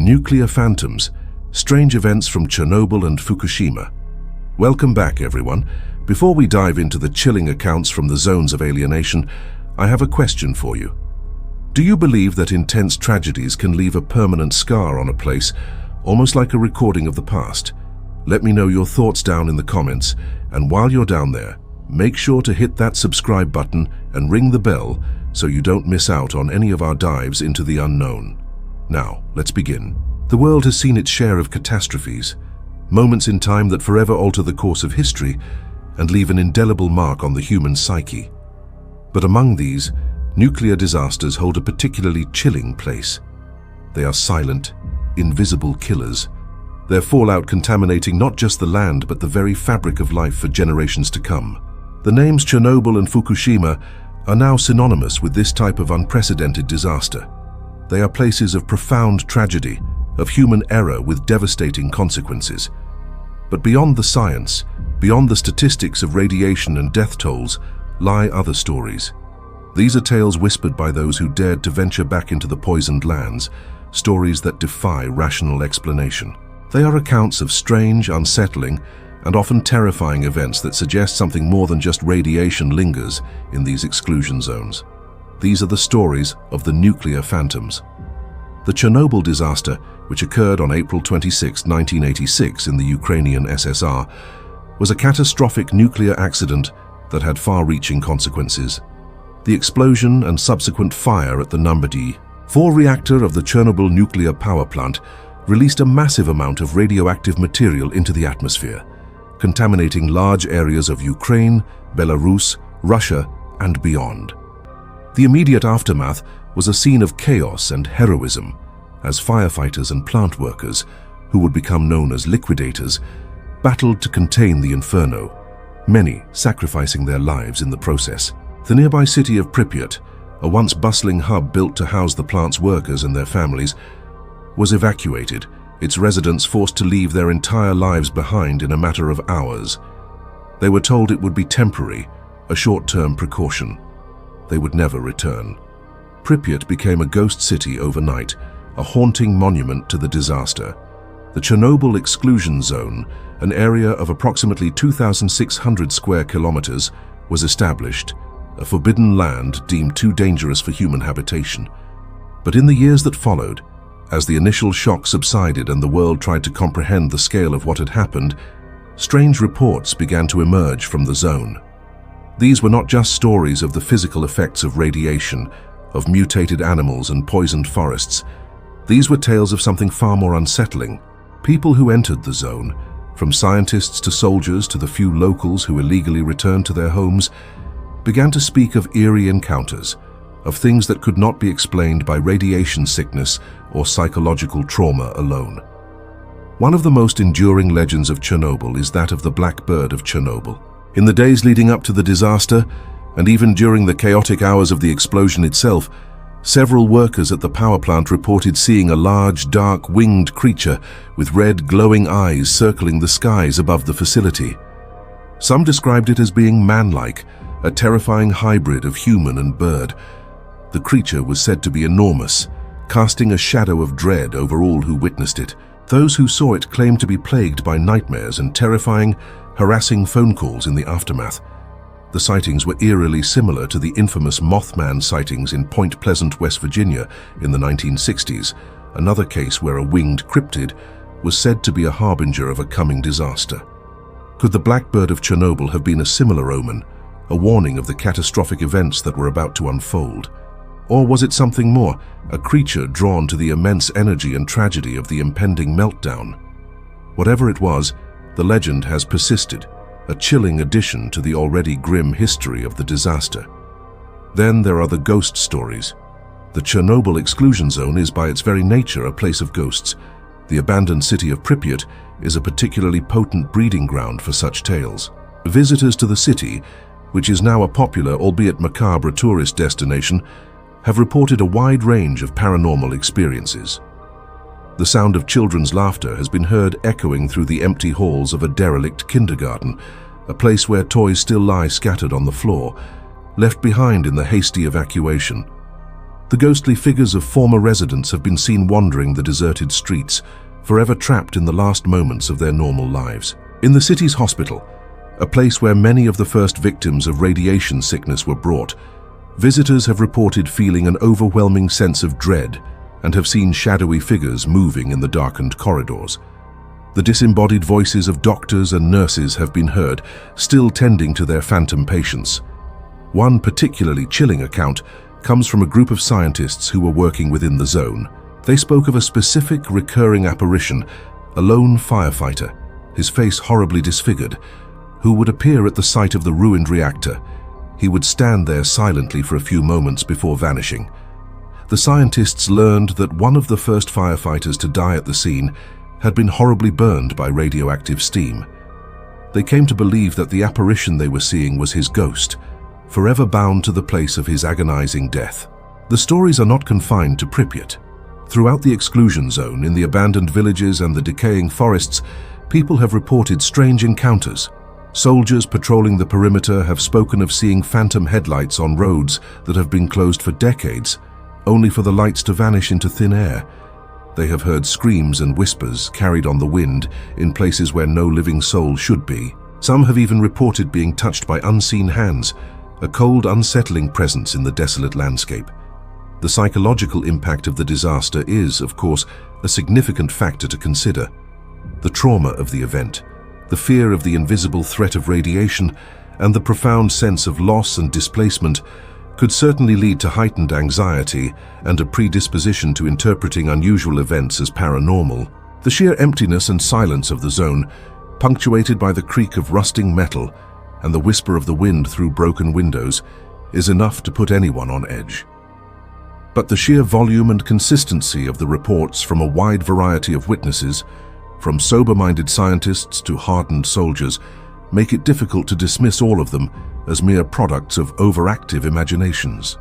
Nuclear phantoms, strange events from Chernobyl and Fukushima. Welcome back, everyone. Before we dive into the chilling accounts from the zones of alienation, I have a question for you. Do you believe that intense tragedies can leave a permanent scar on a place, almost like a recording of the past? Let me know your thoughts down in the comments, and while you're down there, make sure to hit that subscribe button and ring the bell so you don't miss out on any of our dives into the unknown. Now, let's begin. The world has seen its share of catastrophes, moments in time that forever alter the course of history and leave an indelible mark on the human psyche. But among these, nuclear disasters hold a particularly chilling place. They are silent, invisible killers, their fallout contaminating not just the land but the very fabric of life for generations to come. The names Chernobyl and Fukushima are now synonymous with this type of unprecedented disaster. They are places of profound tragedy, of human error with devastating consequences. But beyond the science, beyond the statistics of radiation and death tolls, lie other stories. These are tales whispered by those who dared to venture back into the poisoned lands, stories that defy rational explanation. They are accounts of strange, unsettling, and often terrifying events that suggest something more than just radiation lingers in these exclusion zones. These are the stories of the nuclear phantoms. The Chernobyl disaster, which occurred on April 26, 1986 in the Ukrainian SSR, was a catastrophic nuclear accident that had far-reaching consequences. The explosion and subsequent fire at the number 4 reactor of the Chernobyl nuclear power plant released a massive amount of radioactive material into the atmosphere, contaminating large areas of Ukraine, Belarus, Russia, and beyond. The immediate aftermath was a scene of chaos and heroism, as firefighters and plant workers, who would become known as liquidators, battled to contain the inferno, many sacrificing their lives in the process. The nearby city of Pripyat, a once bustling hub built to house the plant's workers and their families, was evacuated, its residents forced to leave their entire lives behind in a matter of hours. They were told it would be temporary, a short-term precaution. They would never return. Pripyat became a ghost city overnight, a haunting monument to the disaster. The Chernobyl exclusion zone, an area of approximately 2,600 square kilometers, was established, a forbidden land deemed too dangerous for human habitation. But in the years that followed, as the initial shock subsided and the world tried to comprehend the scale of what had happened, strange reports began to emerge from the zone. These were not just stories of the physical effects of radiation, of mutated animals and poisoned forests. These were tales of something far more unsettling. People who entered the zone, from scientists to soldiers to the few locals who illegally returned to their homes, began to speak of eerie encounters, of things that could not be explained by radiation sickness or psychological trauma alone. One of the most enduring legends of Chernobyl is that of the Black Bird of Chernobyl. In the days leading up to the disaster, and even during the chaotic hours of the explosion itself, several workers at the power plant reported seeing a large, dark, winged creature with red, glowing eyes circling the skies above the facility. Some described it as being man-like, a terrifying hybrid of human and bird. The creature was said to be enormous, casting a shadow of dread over all who witnessed it. Those who saw it claimed to be plagued by nightmares and terrifying, harassing phone calls in the aftermath. The sightings were eerily similar to the infamous Mothman sightings in Point Pleasant, West Virginia in the 1960s, another case where a winged cryptid was said to be a harbinger of a coming disaster. Could the Black Bird of Chernobyl have been a similar omen, a warning of the catastrophic events that were about to unfold? Or was it something more, a creature drawn to the immense energy and tragedy of the impending meltdown? Whatever it was, the legend has persisted, a chilling addition to the already grim history of the disaster. Then there are the ghost stories. The Chernobyl exclusion zone is by its very nature a place of ghosts. The abandoned city of Pripyat is a particularly potent breeding ground for such tales. Visitors to the city, which is now a popular, albeit macabre, tourist destination, have reported a wide range of paranormal experiences. The sound of children's laughter has been heard echoing through the empty halls of a derelict kindergarten, a place where toys still lie scattered on the floor, left behind in the hasty evacuation. The ghostly figures of former residents have been seen wandering the deserted streets, forever trapped in the last moments of their normal lives. In the city's hospital, a place where many of the first victims of radiation sickness were brought, visitors have reported feeling an overwhelming sense of dread and have seen shadowy figures moving in the darkened corridors. The disembodied voices of doctors and nurses have been heard, still tending to their phantom patients. One particularly chilling account comes from a group of scientists who were working within the zone. They spoke of a specific recurring apparition, a lone firefighter, his face horribly disfigured, who would appear at the site of the ruined reactor. He would stand there silently for a few moments before vanishing. The scientists learned that one of the first firefighters to die at the scene had been horribly burned by radioactive steam. They came to believe that the apparition they were seeing was his ghost, forever bound to the place of his agonizing death. The stories are not confined to Pripyat. Throughout the exclusion zone, in the abandoned villages and the decaying forests, people have reported strange encounters. Soldiers patrolling the perimeter have spoken of seeing phantom headlights on roads that have been closed for decades, only for the lights to vanish into thin air. They have heard screams and whispers carried on the wind in places where no living soul should be. Some have even reported being touched by unseen hands, a cold, unsettling presence in the desolate landscape. The psychological impact of the disaster is, of course, a significant factor to consider. The trauma of the event, the fear of the invisible threat of radiation, and the profound sense of loss and displacement could certainly lead to heightened anxiety and a predisposition to interpreting unusual events as paranormal. The sheer emptiness and silence of the zone, punctuated by the creak of rusting metal and the whisper of the wind through broken windows, is enough to put anyone on edge. But the sheer volume and consistency of the reports from a wide variety of witnesses, from sober-minded scientists to hardened soldiers, make it difficult to dismiss all of them as mere products of overactive imaginations.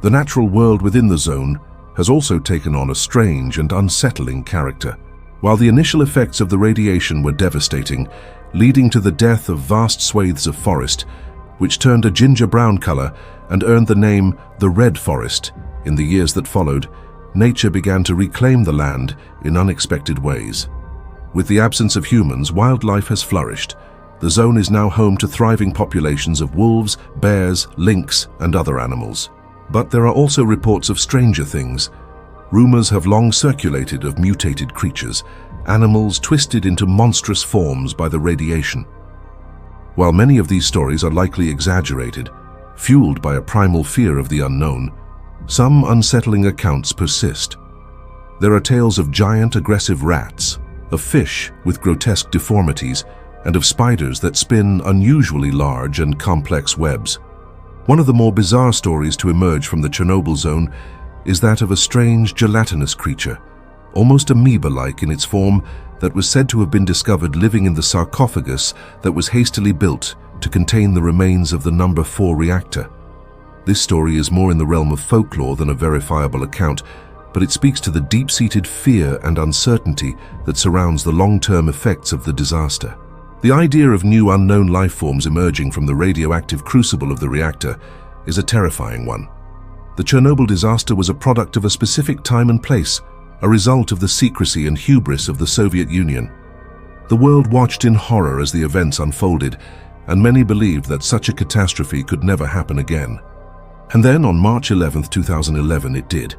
The natural world within the zone has also taken on a strange and unsettling character. While the initial effects of the radiation were devastating, leading to the death of vast swathes of forest, which turned a ginger-brown color and earned the name the Red Forest, in the years that followed, nature began to reclaim the land in unexpected ways. With the absence of humans, wildlife has flourished. The zone is now home to thriving populations of wolves, bears, lynx, and other animals. But there are also reports of stranger things. Rumors have long circulated of mutated creatures, animals twisted into monstrous forms by the radiation. While many of these stories are likely exaggerated, fueled by a primal fear of the unknown, some unsettling accounts persist. There are tales of giant aggressive rats, of fish with grotesque deformities, and of spiders that spin unusually large and complex webs. One of the more bizarre stories to emerge from the Chernobyl zone is that of a strange gelatinous creature, almost amoeba-like in its form, that was said to have been discovered living in the sarcophagus that was hastily built to contain the remains of the No. 4 reactor. This story is more in the realm of folklore than a verifiable account, but it speaks to the deep-seated fear and uncertainty that surrounds the long-term effects of the disaster. The idea of new unknown life forms emerging from the radioactive crucible of the reactor is a terrifying one. The Chernobyl disaster was a product of a specific time and place, a result of the secrecy and hubris of the Soviet Union. The world watched in horror as the events unfolded, and many believed that such a catastrophe could never happen again. And then on March 11, 2011, it did.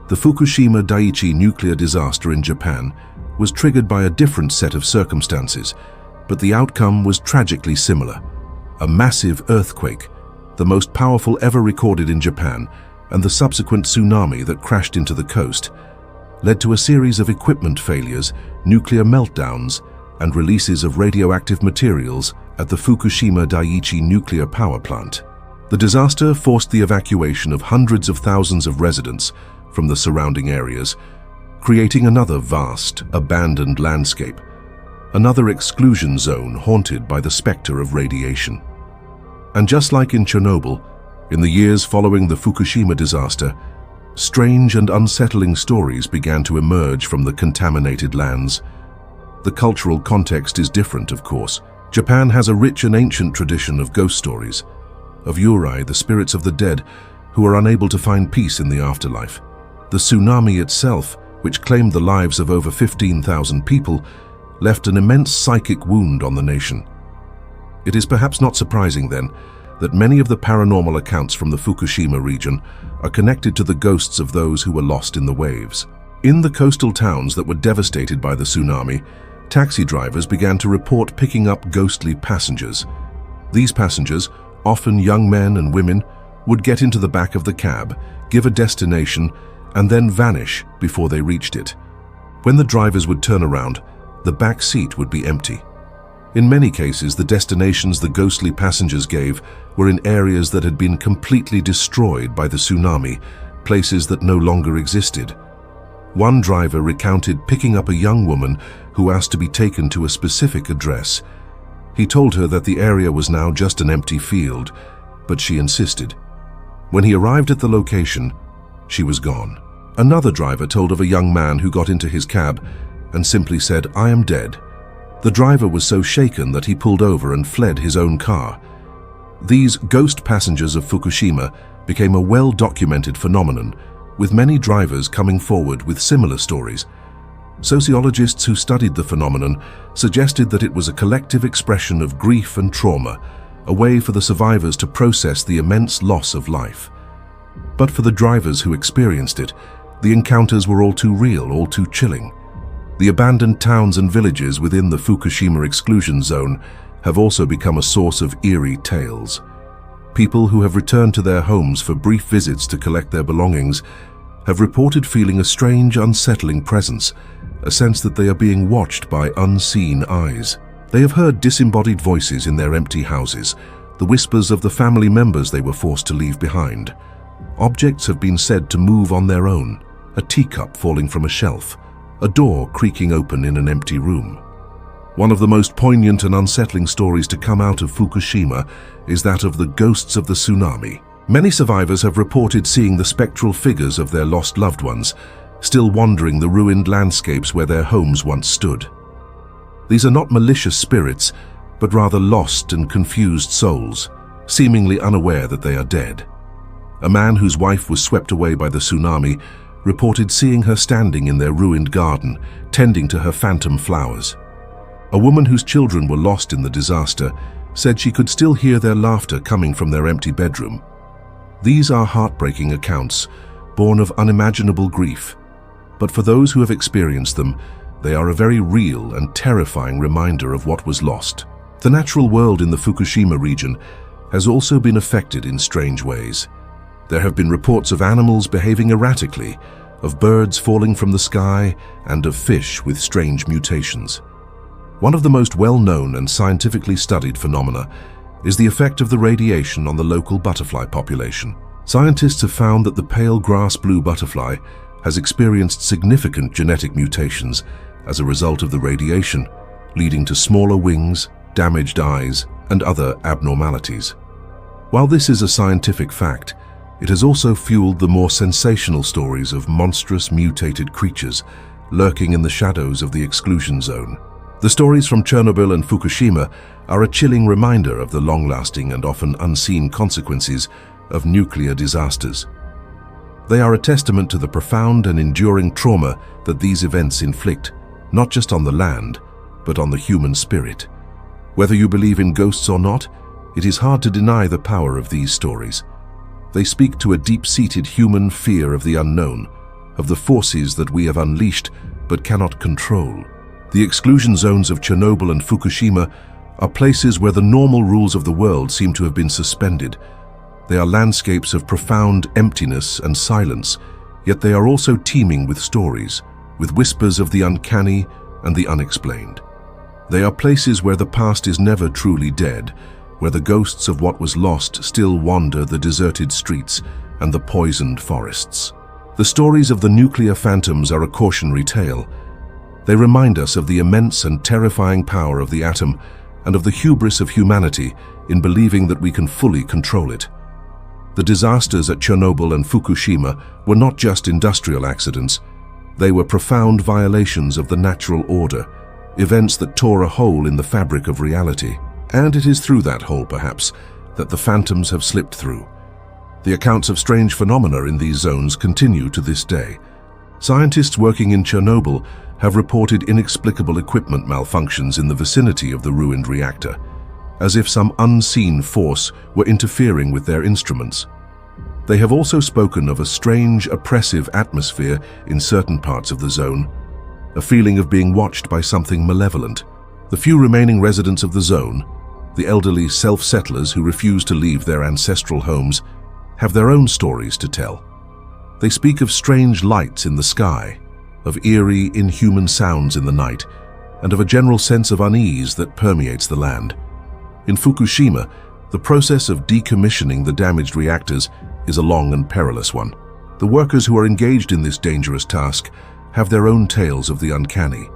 The Fukushima Daiichi nuclear disaster in Japan was triggered by a different set of circumstances, but the outcome was tragically similar. A massive earthquake, the most powerful ever recorded in Japan, and the subsequent tsunami that crashed into the coast, led to a series of equipment failures, nuclear meltdowns, and releases of radioactive materials at the Fukushima Daiichi nuclear power plant. The disaster forced the evacuation of hundreds of thousands of residents from the surrounding areas, creating another vast, abandoned landscape, another exclusion zone haunted by the specter of radiation. And just like in Chernobyl, in the years following the Fukushima disaster, strange and unsettling stories began to emerge from the contaminated lands. The cultural context is different, of course. Japan has a rich and ancient tradition of ghost stories, of yurei, the spirits of the dead, who are unable to find peace in the afterlife. The tsunami itself, which claimed the lives of over 15,000 people, left an immense psychic wound on the nation. It is perhaps not surprising, then, that many of the paranormal accounts from the Fukushima region are connected to the ghosts of those who were lost in the waves. In the coastal towns that were devastated by the tsunami, taxi drivers began to report picking up ghostly passengers. These passengers, often young men and women, would get into the back of the cab, give a destination, and then vanish before they reached it. When the drivers would turn around, the back seat would be empty. In many cases, the destinations the ghostly passengers gave were in areas that had been completely destroyed by the tsunami, places that no longer existed. One driver recounted picking up a young woman who asked to be taken to a specific address. He told her that the area was now just an empty field, but she insisted. When he arrived at the location, she was gone. Another driver told of a young man who got into his cab and simply said, "I am dead." The driver was so shaken that he pulled over and fled his own car. These ghost passengers of Fukushima became a well-documented phenomenon, with many drivers coming forward with similar stories. Sociologists who studied the phenomenon suggested that it was a collective expression of grief and trauma, a way for the survivors to process the immense loss of life. But for the drivers who experienced it, the encounters were all too real, all too chilling. The abandoned towns and villages within the Fukushima exclusion zone have also become a source of eerie tales. People who have returned to their homes for brief visits to collect their belongings have reported feeling a strange, unsettling presence, a sense that they are being watched by unseen eyes. They have heard disembodied voices in their empty houses, the whispers of the family members they were forced to leave behind. Objects have been said to move on their own, a teacup falling from a shelf, a door creaking open in an empty room. One of the most poignant and unsettling stories to come out of Fukushima is that of the ghosts of the tsunami. Many survivors have reported seeing the spectral figures of their lost loved ones, still wandering the ruined landscapes where their homes once stood. These are not malicious spirits, but rather lost and confused souls, seemingly unaware that they are dead. A man whose wife was swept away by the tsunami reported seeing her standing in their ruined garden, tending to her phantom flowers. A woman whose children were lost in the disaster said she could still hear their laughter coming from their empty bedroom. These are heartbreaking accounts, born of unimaginable grief. But for those who have experienced them, they are a very real and terrifying reminder of what was lost. The natural world in the Fukushima region has also been affected in strange ways. There have been reports of animals behaving erratically, of birds falling from the sky, and of fish with strange mutations. One of the most well-known and scientifically studied phenomena is the effect of the radiation on the local butterfly population. Scientists have found that the pale grass-blue butterfly has experienced significant genetic mutations as a result of the radiation, leading to smaller wings, damaged eyes, and other abnormalities. While this is a scientific fact, it has also fueled the more sensational stories of monstrous mutated creatures lurking in the shadows of the exclusion zone. The stories from Chernobyl and Fukushima are a chilling reminder of the long-lasting and often unseen consequences of nuclear disasters. They are a testament to the profound and enduring trauma that these events inflict, not just on the land, but on the human spirit. Whether you believe in ghosts or not, it is hard to deny the power of these stories. They speak to a deep-seated human fear of the unknown, of the forces that we have unleashed but cannot control. The exclusion zones of Chernobyl and Fukushima are places where the normal rules of the world seem to have been suspended. They are landscapes of profound emptiness and silence, yet they are also teeming with stories, with whispers of the uncanny and the unexplained. They are places where the past is never truly dead, where the ghosts of what was lost still wander the deserted streets and the poisoned forests. The stories of the nuclear phantoms are a cautionary tale. They remind us of the immense and terrifying power of the atom and of the hubris of humanity in believing that we can fully control it. The disasters at Chernobyl and Fukushima were not just industrial accidents. They were profound violations of the natural order, events that tore a hole in the fabric of reality. And it is through that hole, perhaps, that the phantoms have slipped through. The accounts of strange phenomena in these zones continue to this day. Scientists working in Chernobyl have reported inexplicable equipment malfunctions in the vicinity of the ruined reactor, as if some unseen force were interfering with their instruments. They have also spoken of a strange, oppressive atmosphere in certain parts of the zone, a feeling of being watched by something malevolent. The few remaining residents of the zone, the elderly self-settlers who refuse to leave their ancestral homes, have their own stories to tell. They speak of strange lights in the sky, of eerie, inhuman sounds in the night, and of a general sense of unease that permeates the land. In Fukushima, the process of decommissioning the damaged reactors is a long and perilous one. The workers who are engaged in this dangerous task have their own tales of the uncanny.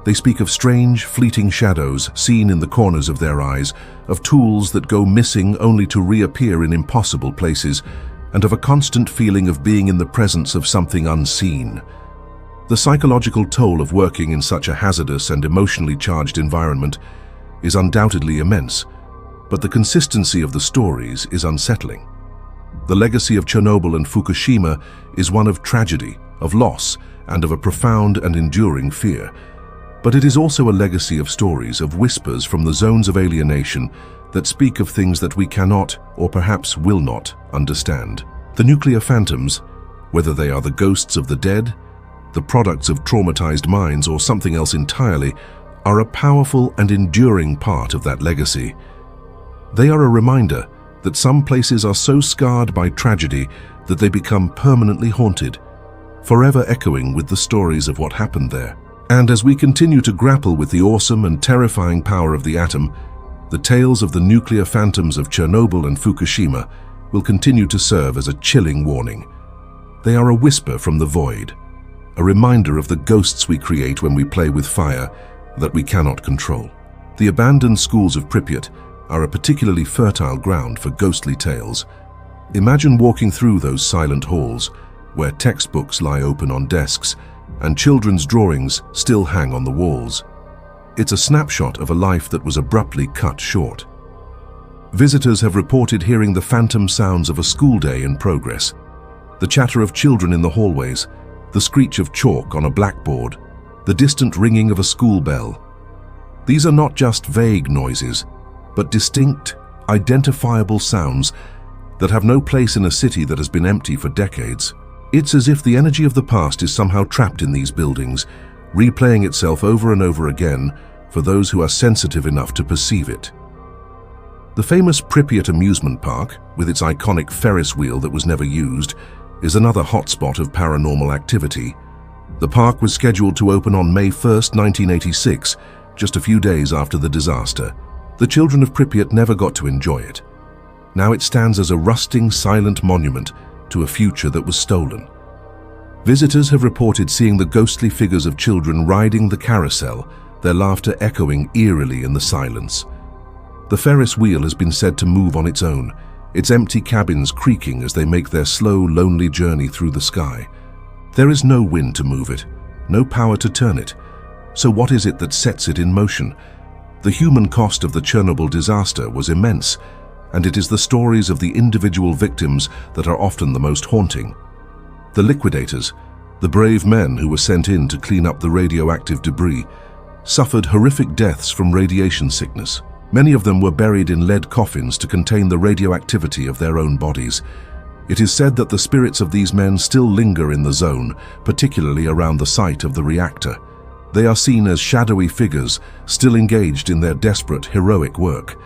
They speak of strange, fleeting shadows seen in the corners of their eyes, of tools that go missing only to reappear in impossible places, and of a constant feeling of being in the presence of something unseen. The psychological toll of working in such a hazardous and emotionally charged environment is undoubtedly immense, but the consistency of the stories is unsettling. The legacy of Chernobyl and Fukushima is one of tragedy, of loss, and of a profound and enduring fear. But it is also a legacy of stories, of whispers from the zones of alienation that speak of things that we cannot, or perhaps will not, understand. The nuclear phantoms, whether they are the ghosts of the dead, the products of traumatized minds, or something else entirely, are a powerful and enduring part of that legacy. They are a reminder that some places are so scarred by tragedy that they become permanently haunted, forever echoing with the stories of what happened there. And as we continue to grapple with the awesome and terrifying power of the atom, the tales of the nuclear phantoms of Chernobyl and Fukushima will continue to serve as a chilling warning. They are a whisper from the void, a reminder of the ghosts we create when we play with fire that we cannot control. The abandoned schools of Pripyat are a particularly fertile ground for ghostly tales. Imagine walking through those silent halls, where textbooks lie open on desks and children's drawings still hang on the walls. It's a snapshot of a life that was abruptly cut short. Visitors have reported hearing the phantom sounds of a school day in progress, the chatter of children in the hallways, the screech of chalk on a blackboard, the distant ringing of a school bell. These are not just vague noises, but distinct, identifiable sounds that have no place in a city that has been empty for decades. It's as if the energy of the past is somehow trapped in these buildings, replaying itself over and over again for those who are sensitive enough to perceive it. The famous Pripyat amusement park, with its iconic Ferris wheel that was never used, is another hotspot of paranormal activity. The park was scheduled to open on May 1st, 1986, just a few days after the disaster. The children of Pripyat never got to enjoy it. Now it stands as a rusting, silent monument to a future that was stolen. Visitors have reported seeing the ghostly figures of children riding the carousel, their laughter echoing eerily in the silence. The Ferris wheel has been said to move on its own, its empty cabins creaking as they make their slow, lonely journey through the sky. There is no wind to move it, no power to turn it. So what is it that sets it in motion? The human cost of the Chernobyl disaster was immense, and it is the stories of the individual victims that are often the most haunting. The liquidators, the brave men who were sent in to clean up the radioactive debris, suffered horrific deaths from radiation sickness. Many of them were buried in lead coffins to contain the radioactivity of their own bodies. It is said that the spirits of these men still linger in the zone, particularly around the site of the reactor. They are seen as shadowy figures, still engaged in their desperate, heroic work.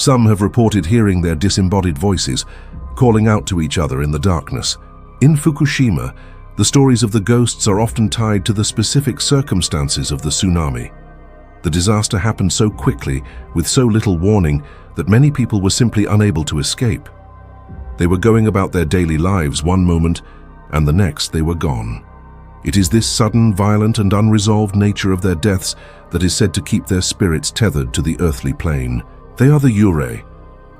Some have reported hearing their disembodied voices, calling out to each other in the darkness. In Fukushima, the stories of the ghosts are often tied to the specific circumstances of the tsunami. The disaster happened so quickly, with so little warning, that many people were simply unable to escape. They were going about their daily lives one moment, and the next they were gone. It is this sudden, violent, and unresolved nature of their deaths that is said to keep their spirits tethered to the earthly plane. They are the yurei,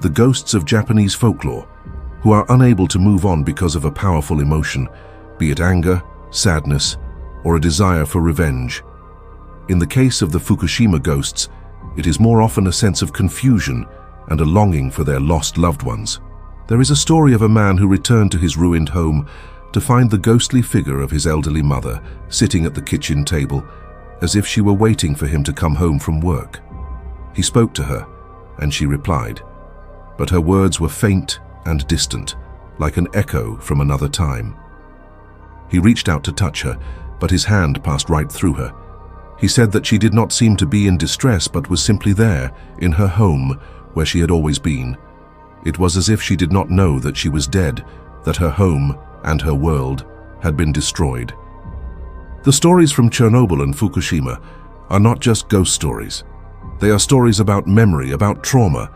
the ghosts of Japanese folklore, who are unable to move on because of a powerful emotion, be it anger, sadness, or a desire for revenge. In the case of the Fukushima ghosts, it is more often a sense of confusion and a longing for their lost loved ones. There is a story of a man who returned to his ruined home to find the ghostly figure of his elderly mother sitting at the kitchen table, as if she were waiting for him to come home from work. He spoke to her, and she replied, but her words were faint and distant, like an echo from another time. He reached out to touch her, but his hand passed right through her. He said that she did not seem to be in distress, but was simply there, in her home, where she had always been. It was as if she did not know that she was dead, that her home and her world had been destroyed. The stories from Chernobyl and Fukushima are not just ghost stories. They are stories about memory, about trauma,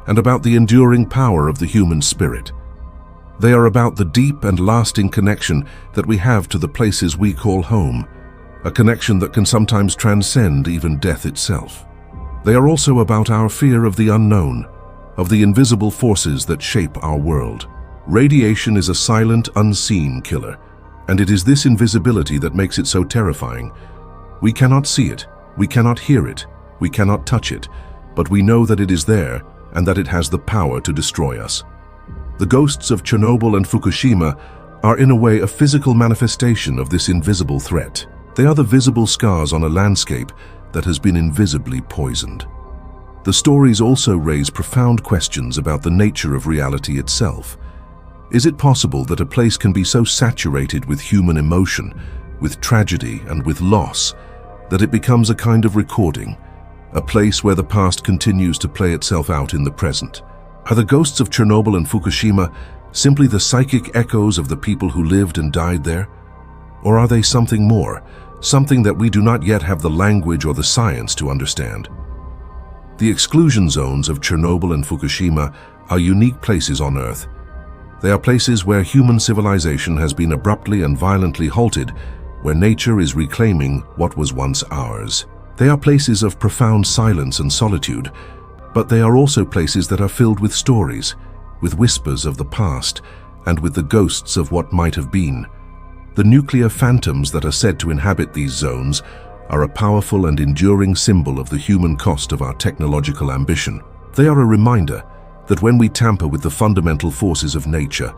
and about the enduring power of the human spirit. They are about the deep and lasting connection that we have to the places we call home, a connection that can sometimes transcend even death itself. They are also about our fear of the unknown, of the invisible forces that shape our world. Radiation is a silent, unseen killer, and it is this invisibility that makes it so terrifying. We cannot see it, we cannot hear it, we cannot touch it, but we know that it is there and that it has the power to destroy us. The ghosts of Chernobyl and Fukushima are in a way a physical manifestation of this invisible threat. They are the visible scars on a landscape that has been invisibly poisoned. The stories also raise profound questions about the nature of reality itself. Is it possible that a place can be so saturated with human emotion, with tragedy and with loss, that it becomes a kind of recording, a place where the past continues to play itself out in the present? Are the ghosts of Chernobyl and Fukushima simply the psychic echoes of the people who lived and died there? Or are they something more, something that we do not yet have the language or the science to understand? The exclusion zones of Chernobyl and Fukushima are unique places on Earth. They are places where human civilization has been abruptly and violently halted, where nature is reclaiming what was once ours. They are places of profound silence and solitude, but they are also places that are filled with stories, with whispers of the past, and with the ghosts of what might have been. The nuclear phantoms that are said to inhabit these zones are a powerful and enduring symbol of the human cost of our technological ambition. They are a reminder that when we tamper with the fundamental forces of nature,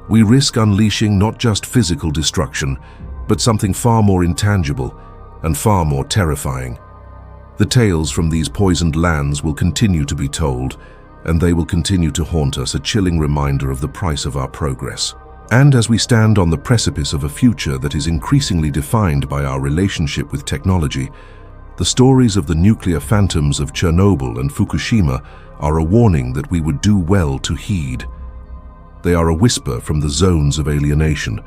we risk unleashing not just physical destruction, but something far more intangible and far more terrifying. The tales from these poisoned lands will continue to be told, and they will continue to haunt us, a chilling reminder of the price of our progress. And as we stand on the precipice of a future that is increasingly defined by our relationship with technology, the stories of the nuclear phantoms of Chernobyl and Fukushima are a warning that we would do well to heed. They are a whisper from the zones of alienation,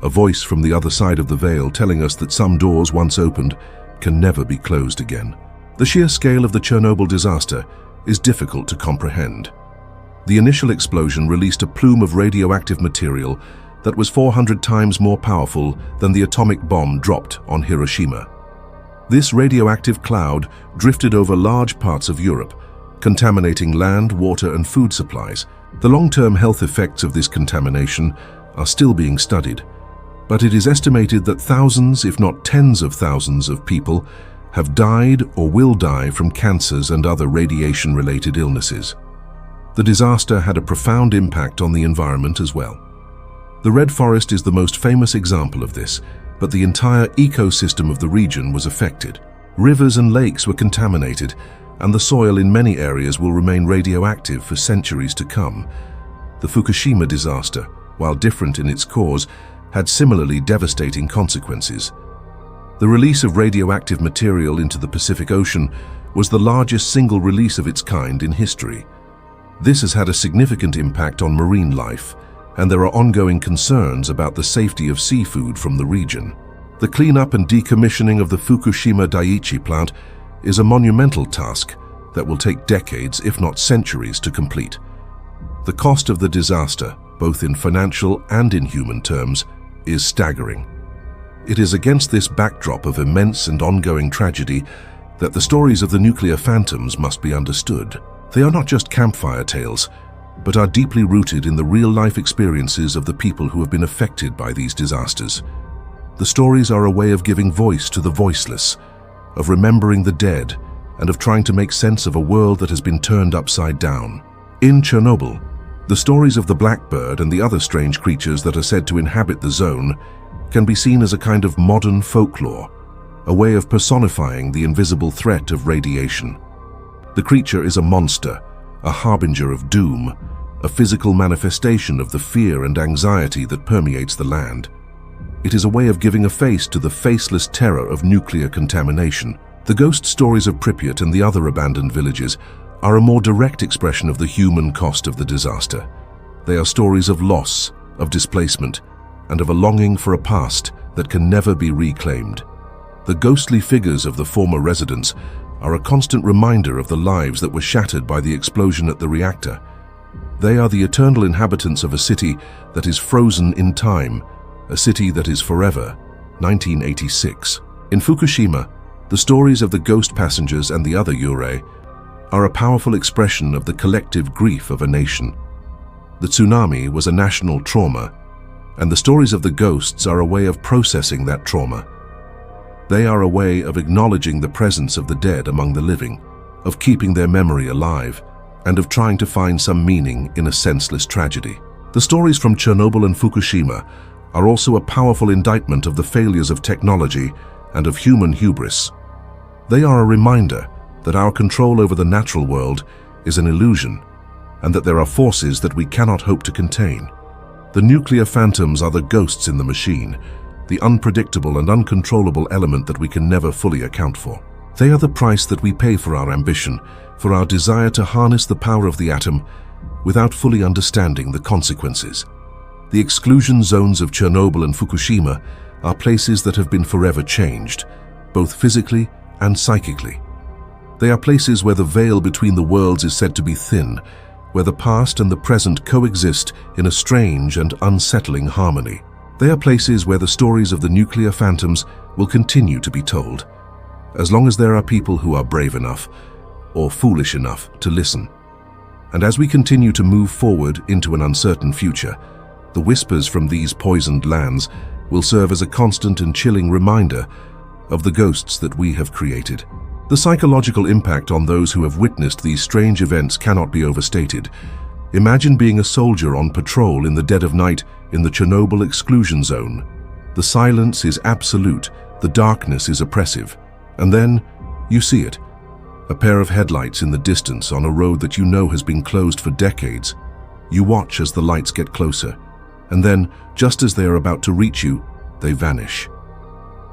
a voice from the other side of the veil telling us that some doors once opened can never be closed again. The sheer scale of the Chernobyl disaster is difficult to comprehend. The initial explosion released a plume of radioactive material that was 400 times more powerful than the atomic bomb dropped on Hiroshima. This radioactive cloud drifted over large parts of Europe, contaminating land, water, and food supplies. The long-term health effects of this contamination are still being studied, but it is estimated that thousands, if not tens of thousands of people have died or will die from cancers and other radiation-related illnesses. The disaster had a profound impact on the environment as well. The Red Forest is the most famous example of this, but the entire ecosystem of the region was affected. Rivers and lakes were contaminated, and the soil in many areas will remain radioactive for centuries to come. The Fukushima disaster, while different in its cause, had similarly devastating consequences. The release of radioactive material into the Pacific Ocean was the largest single release of its kind in history. This has had a significant impact on marine life, and there are ongoing concerns about the safety of seafood from the region. The cleanup and decommissioning of the Fukushima Daiichi plant is a monumental task that will take decades, if not centuries, to complete. The cost of the disaster, both in financial and in human terms, is staggering. It is against this backdrop of immense and ongoing tragedy that the stories of the nuclear phantoms must be understood. They are not just campfire tales, but are deeply rooted in the real-life experiences of the people who have been affected by these disasters. The stories are a way of giving voice to the voiceless, of remembering the dead, and of trying to make sense of a world that has been turned upside down. In Chernobyl, The stories of the blackbird and the other strange creatures that are said to inhabit the zone can be seen as a kind of modern folklore, a way of personifying the invisible threat of radiation. The creature is a monster, a harbinger of doom, a physical manifestation of the fear and anxiety that permeates the land. It is a way of giving a face to the faceless terror of nuclear contamination. The ghost stories of Pripyat and the other abandoned villages are a more direct expression of the human cost of the disaster. They are stories of loss, of displacement, and of a longing for a past that can never be reclaimed. The ghostly figures of the former residents are a constant reminder of the lives that were shattered by the explosion at the reactor. They are the eternal inhabitants of a city that is frozen in time, a city that is forever. 1986. In Fukushima, the stories of the ghost passengers and the other Yurei are a powerful expression of the collective grief of a nation. The tsunami was a national trauma, and the stories of the ghosts are a way of processing that trauma. They are a way of acknowledging the presence of the dead among the living, of keeping their memory alive, and of trying to find some meaning in a senseless tragedy. The stories from Chernobyl and Fukushima are also a powerful indictment of the failures of technology and of human hubris. They are a reminder that our control over the natural world is an illusion, and that there are forces that we cannot hope to contain. The nuclear phantoms are the ghosts in the machine, the unpredictable and uncontrollable element that we can never fully account for. They are the price that we pay for our ambition, for our desire to harness the power of the atom without fully understanding the consequences. The exclusion zones of Chernobyl and Fukushima are places that have been forever changed, both physically and psychically. They are places where the veil between the worlds is said to be thin, where the past and the present coexist in a strange and unsettling harmony. They are places where the stories of the nuclear phantoms will continue to be told, as long as there are people who are brave enough or foolish enough to listen. And as we continue to move forward into an uncertain future, the whispers from these poisoned lands will serve as a constant and chilling reminder of the ghosts that we have created. The psychological impact on those who have witnessed these strange events cannot be overstated. Imagine being a soldier on patrol in the dead of night in the Chernobyl exclusion zone. The silence is absolute, the darkness is oppressive, and then you see it. A pair of headlights in the distance on a road that you know has been closed for decades. You watch as the lights get closer, and then, just as they are about to reach you, they vanish.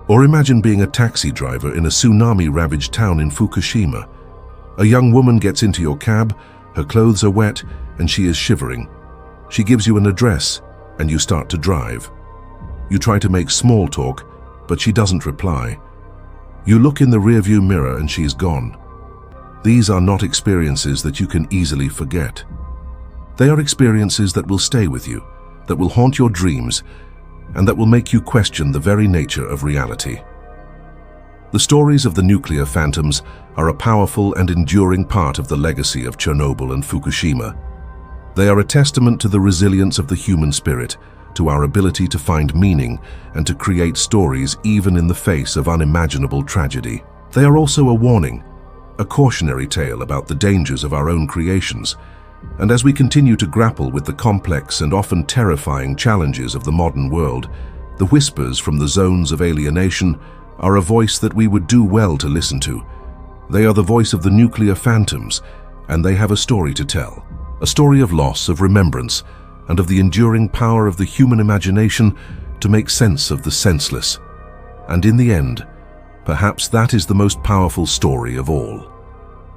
Or imagine being a taxi driver in a tsunami-ravaged town in Fukushima. A young woman gets into your cab, her clothes are wet, and she is shivering. She gives you an address, and you start to drive. You try to make small talk, but she doesn't reply. You look in the rearview mirror and she's gone. These are not experiences that you can easily forget. They are experiences that will stay with you, that will haunt your dreams, and that will make you question the very nature of reality. The stories of the nuclear phantoms are a powerful and enduring part of the legacy of Chernobyl and Fukushima. They are a testament to the resilience of the human spirit, to our ability to find meaning and to create stories even in the face of unimaginable tragedy. They are also a warning, a cautionary tale about the dangers of our own creations. And as we continue to grapple with the complex and often terrifying challenges of the modern world, the whispers from the zones of alienation are a voice that we would do well to listen to. They are the voice of the nuclear phantoms, and they have a story to tell. A story of loss, of remembrance, and of the enduring power of the human imagination to make sense of the senseless. And in the end, perhaps that is the most powerful story of all.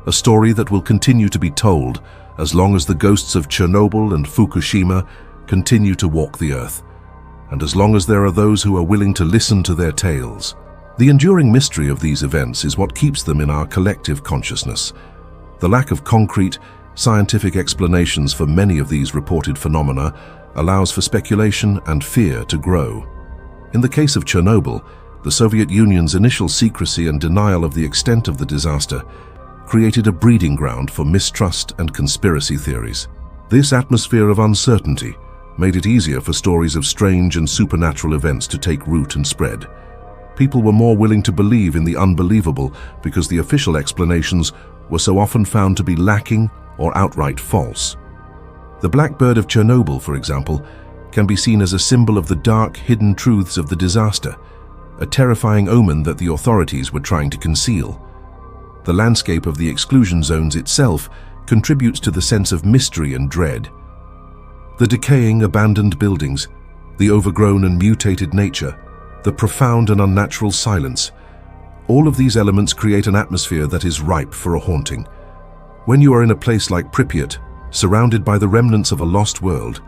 A story that will continue to be told as long as the ghosts of Chernobyl and Fukushima continue to walk the earth, and as long as there are those who are willing to listen to their tales. The enduring mystery of these events is what keeps them in our collective consciousness. The lack of concrete, scientific explanations for many of these reported phenomena allows for speculation and fear to grow. In the case of Chernobyl, the Soviet Union's initial secrecy and denial of the extent of the disaster created a breeding ground for mistrust and conspiracy theories. This atmosphere of uncertainty made it easier for stories of strange and supernatural events to take root and spread. People were more willing to believe in the unbelievable because the official explanations were so often found to be lacking or outright false. The blackbird of Chernobyl, for example, can be seen as a symbol of the dark, hidden truths of the disaster, a terrifying omen that the authorities were trying to conceal. The landscape of the exclusion zones itself contributes to the sense of mystery and dread. The decaying, abandoned buildings, the overgrown and mutated nature, the profound and unnatural silence, all of these elements create an atmosphere that is ripe for a haunting. When you are in a place like Pripyat, surrounded by the remnants of a lost world,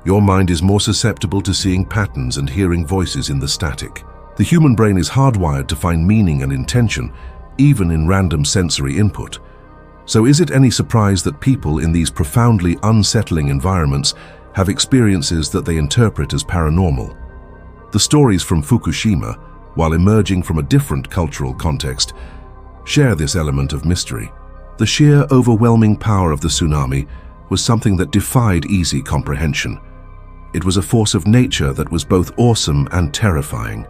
your mind is more susceptible to seeing patterns and hearing voices in the static. The human brain is hardwired to find meaning and intention, even in random sensory input. So is it any surprise that people in these profoundly unsettling environments have experiences that they interpret as paranormal? The stories from Fukushima, while emerging from a different cultural context, share this element of mystery. The sheer, overwhelming power of the tsunami was something that defied easy comprehension. It was a force of nature that was both awesome and terrifying.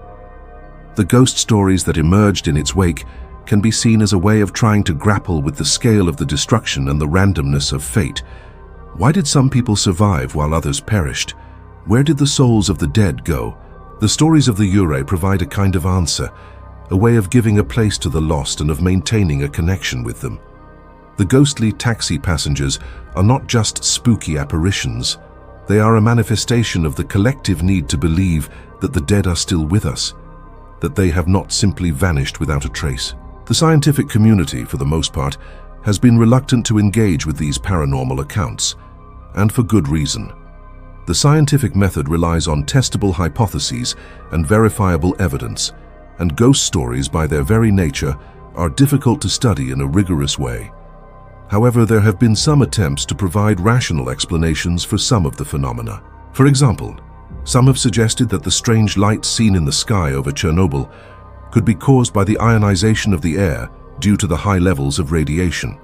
The ghost stories that emerged in its wake can be seen as a way of trying to grapple with the scale of the destruction and the randomness of fate. Why did some people survive while others perished? Where did the souls of the dead go? The stories of the Yurei provide a kind of answer, a way of giving a place to the lost and of maintaining a connection with them. The ghostly taxi passengers are not just spooky apparitions. They are a manifestation of the collective need to believe that the dead are still with us, that they have not simply vanished without a trace. The scientific community, for the most part, has been reluctant to engage with these paranormal accounts, and for good reason. The scientific method relies on testable hypotheses and verifiable evidence, and ghost stories, by their very nature, are difficult to study in a rigorous way. However, there have been some attempts to provide rational explanations for some of the phenomena. For example, some have suggested that the strange lights seen in the sky over Chernobyl could be caused by the ionization of the air due to the high levels of radiation.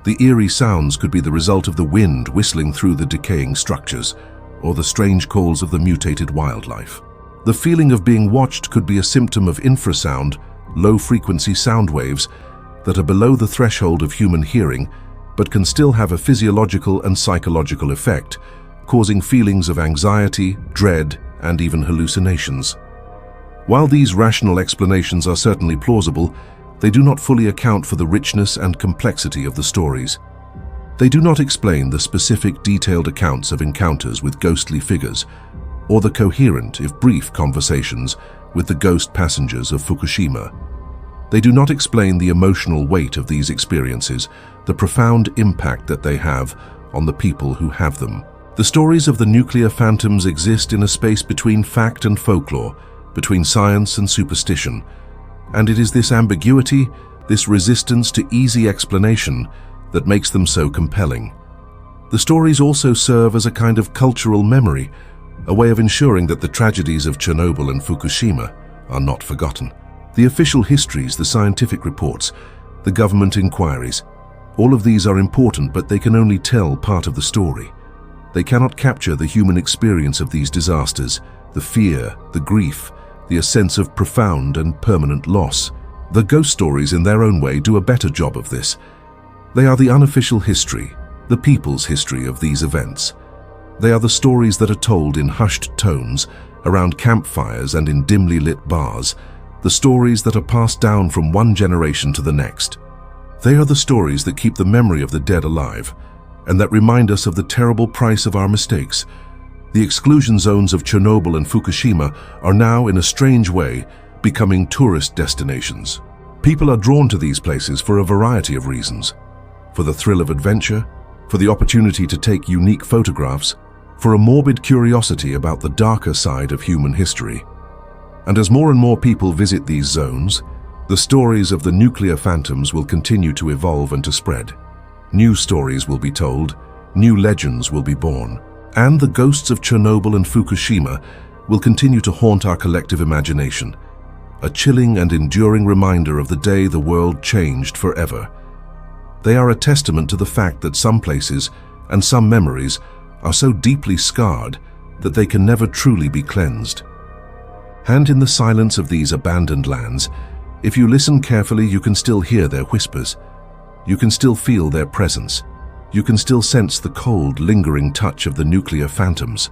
The eerie sounds could be the result of the wind whistling through the decaying structures, or the strange calls of the mutated wildlife. The feeling of being watched could be a symptom of infrasound, low-frequency sound waves that are below the threshold of human hearing, but can still have a physiological and psychological effect, causing feelings of anxiety, dread, and even hallucinations. While these rational explanations are certainly plausible, they do not fully account for the richness and complexity of the stories. They do not explain the specific, detailed accounts of encounters with ghostly figures, or the coherent, if brief, conversations with the ghost passengers of Fukushima. They do not explain the emotional weight of these experiences, the profound impact that they have on the people who have them. The stories of the nuclear phantoms exist in a space between fact and folklore, between science and superstition, and it is this ambiguity, this resistance to easy explanation, that makes them so compelling. The stories also serve as a kind of cultural memory, a way of ensuring that the tragedies of Chernobyl and Fukushima are not forgotten. The official histories, the scientific reports, the government inquiries, all of these are important, but they can only tell part of the story. They cannot capture the human experience of these disasters, the fear, the grief, the sense of profound and permanent loss. The ghost stories, in their own way, do a better job of this. They are the unofficial history, the people's history of these events. They are the stories that are told in hushed tones, around campfires and in dimly lit bars, the stories that are passed down from one generation to the next. They are the stories that keep the memory of the dead alive, and that remind us of the terrible price of our mistakes. The exclusion zones of Chernobyl and Fukushima are now, in a strange way, becoming tourist destinations. People are drawn to these places for a variety of reasons. For the thrill of adventure, for the opportunity to take unique photographs, for a morbid curiosity about the darker side of human history. And as more and more people visit these zones, the stories of the nuclear phantoms will continue to evolve and to spread. New stories will be told, new legends will be born, and the ghosts of Chernobyl and Fukushima will continue to haunt our collective imagination, a chilling and enduring reminder of the day the world changed forever. They are a testament to the fact that some places and some memories are so deeply scarred that they can never truly be cleansed. And in the silence of these abandoned lands, if you listen carefully, you can still hear their whispers. You can still feel their presence. You can still sense the cold, lingering touch of the nuclear phantoms.